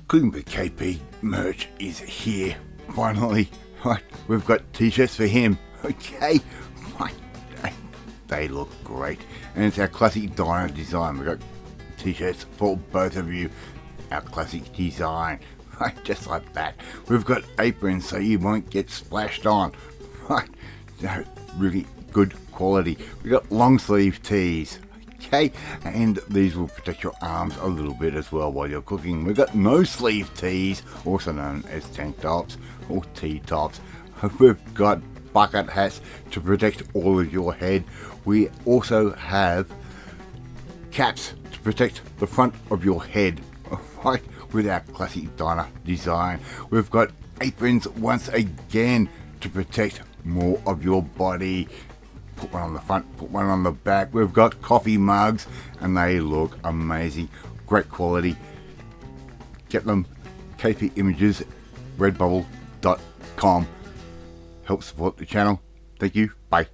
Cooking with KP merch is here. Finally, right, we've got t-shirts for him. Okay, right, they look great. And it's our classic diner design. We've got t-shirts for both of you. Our classic design, right, just like that. We've got aprons so you won't get splashed on. Right, so really good quality. We've got long sleeve tees. Okay, and these will protect your arms a little bit as well while you're cooking. We've got no sleeve tees, also known as tank tops or T-tops. We've got bucket hats to protect all of your head. We also have caps to protect the front of your head, right, with our classic diner design. We've got aprons once again to protect more of your body. Put one on the front, put one on the back. We've got coffee mugs and they look amazing. Great quality. Get them. KP Images, redbubble.com. Help support the channel. Thank you. Bye.